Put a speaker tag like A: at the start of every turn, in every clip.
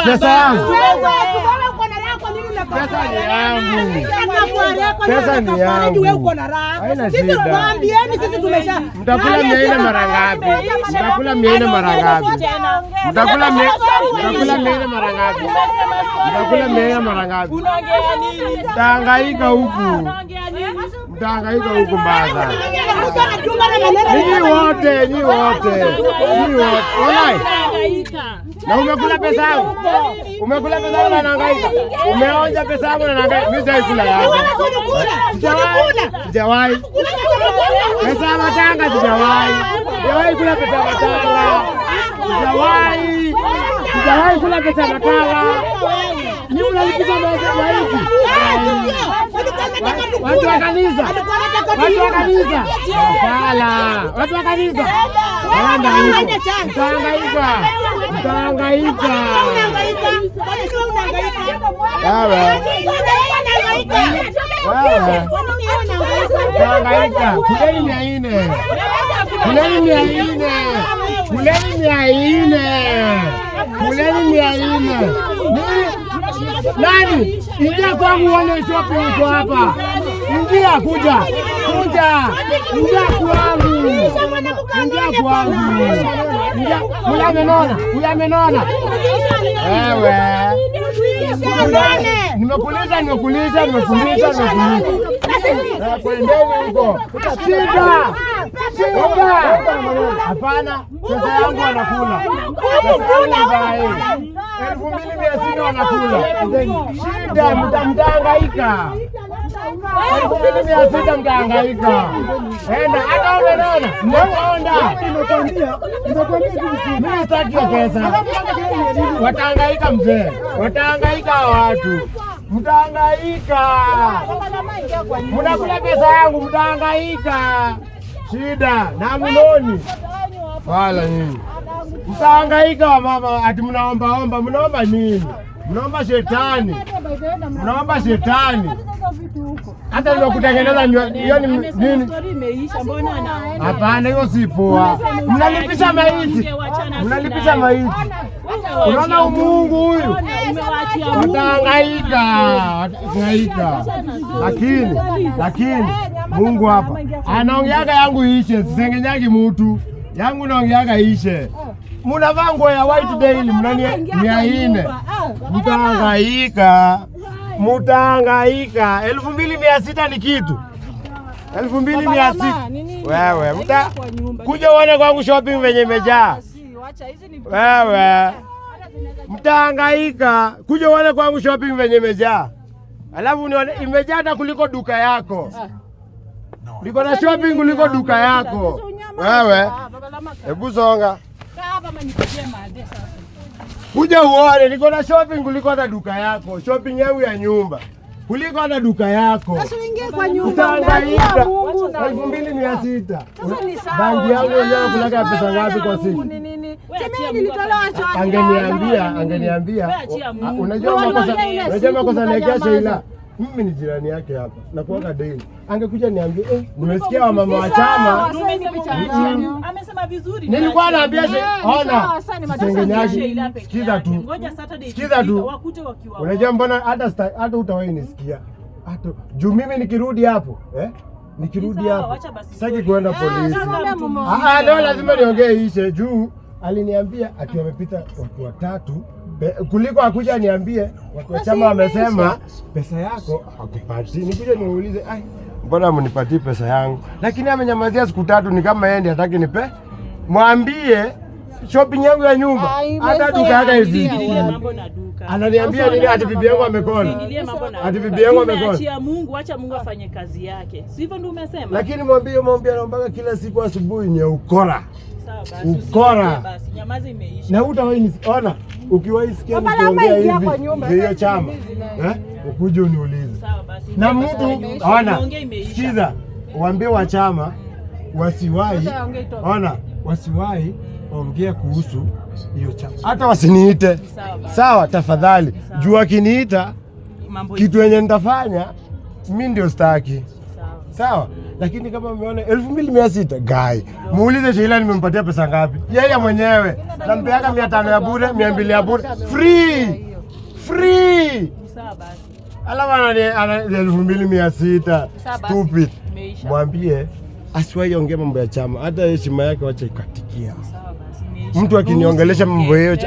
A: Pesa yangu.
B: Pesa ni yangu.
A: Pesa ni yangu.
B: Wewe uko na raha. Sisi tunaambieni sisi tumesha.
A: Mtakula 400 mara ngapi? Mtakula 400 mara ngapi? Mtakula 400 mara ngapi? Mtakula 400 mara ngapi?
C: Unaongea nini?
A: Mtahangaika huku. Mtahangaika huku mbaza. Nyinyi wote. Walai. Na umekula pesa yangu. Umekula pesa yangu na unahangaika. Umeonja pesa yangu na unahangaika. Mimi sijakula yangu. Sijawahi. Pesa ya matanga sijawahi. Sijawahi kula pesa ya matanga. Sijawahi kula pesa ya matanga. Ni unalipiza maisha hivi. Watu wa kanisa. Wala. Watu wa kanisa. Mtahangaika. Mtahangaika. Kuleni 400. Nani? Ingia kwangu uone shopping uko hapa. Ingia kuja. Ingia kwangu. Amenona. Ewe. Nimekulisha. Kwendeni huko. Shida. Hapana, pesa yangu wanakula. 2600 wanakula. Shida, mtahangaika. 2600 mtahangaika. Enda, hata umeona. Nimekwambia mimi sitaki pesa. Watahangaika mzee. Watahangaika watu. Mtahangaika. Mnakula pesa yangu mtahangaika. Shida na mnoni. Wala nini? Mtahangaika wa mama ati mnaomba. Mnaomba nini? Mnaomba shetani. Hata ndio kutengeneza hiyo ni nini? Hapana, hiyo si poa. Mnalipisha maiti. Unaona Mungu huyu? Watahangaika. Lakini Mungu hapa anaongeaga yangu ishe, sisengenyagi mtu. Yangu naongeaga ishe. Mnavaa nguo ya white daily, mnani 400. Mtahangaika. 2600 ni kitu. 2600. Wewe kuja uone kwangu shopping venye imejaa. Wewe mtahangaika. Kuja uone kwangu shopping venye imejaa. Alafu unione imejaa hata kuliko duka yako. Niko na shopping kuliko duka yako. Wewe hebu songa. Kuja uone niko na shopping kuliko hata duka yako. Shopping yangu ya nyumba kuliko hata duka yako. Utahangaika. 2600. Bangi yangu yenyewe kulaka pesa ngapi kwa siku? Angeniambia. Unajua makosa naekea Sheila. Mimi ni jirani yake hapa. Na kuwaka daily. Angekuja niambie, nimesikia wa mama wa chama.
C: Amesema vizuri.
A: Nilikuwa naambia ona. Sikiza tu. Unajua mbona hata utawahi nisikia. Hata juu mimi nikirudi hapo, nikirudi hapo. Sitaki kuenda polisi. Leo lazima niongee ishe juu aliniambia ati wamepita watu watatu. Kuliko akuja niambie watu wa chama wamesema pesa yako hakupati. Nikuje niulize mbona mnipatie pesa yangu? Lakini amenyamazia siku 3 ni kama yeye ndiye hataki nipe. Mwambie shopping yangu ya nyumba hata duka yake hivi. Ananiambia nini ati bibi yangu amekona? Ati bibi yangu amekona.
C: Acha Mungu, acha Mungu afanye kazi yake. Si hivyo ndio umesema?
A: Lakini mwambie anaomba kila siku asubuhi ni ukora.
C: Sawa basi.
A: Ukora.
C: Basi nyamaza imeisha.
A: Na utawahi ona ukiwahi sikia nikiongea hivi hiyo chama ukuje uniulize.
C: Sawa basi.
A: Na mtu ona sikiza waambie wa chama wasiwahi ongea kuhusu hiyo chama. Hata wasiniite. Sawa tafadhali. Juu akiniita kitu yenye nitafanya mimi ndio staki. Sawa. Lakini kama umeona 2600 guy, muulize Sheila nimempatia pesa ngapi? Yeye mwenyewe nampeaga 500 ya bure, 200 ya bure. Free.
C: Sawa basi.
A: Alafu ana 2600. Stupid. Mwambie asiwahi ongea mambo ya chama. Hata heshima yake wacha ikatikia. Mtu akiniongelesha mambo hiyo.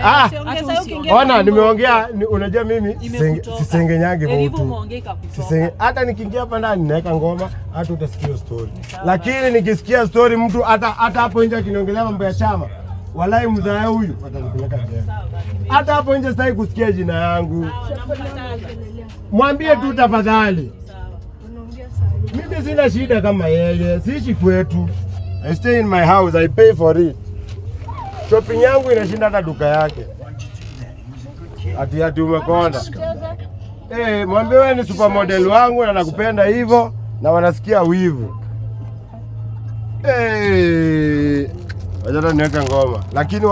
A: Ona nimeongea, unajua mimi sisengenyage kwa mtu. Hata nikiingia hapa ndani naweka ngoma, hata utasikia story. Lakini nikisikia story mtu hata hapo nje akiniongelea mambo ya chama, walai mzae huyu atanipeleka jela. Hata hapo nje sitaki kusikia jina yangu. Mwambie tu tafadhali. Mimi sina shida kama yeye, siishi kwetu. I stay in my house, I pay for it. Shopping yangu inashinda hata duka yake. Ati umekonda. Mwambie wewe ni supermodel wangu na nakupenda hivyo na wanasikia wivu. Wajana niweka ngoma. Lakini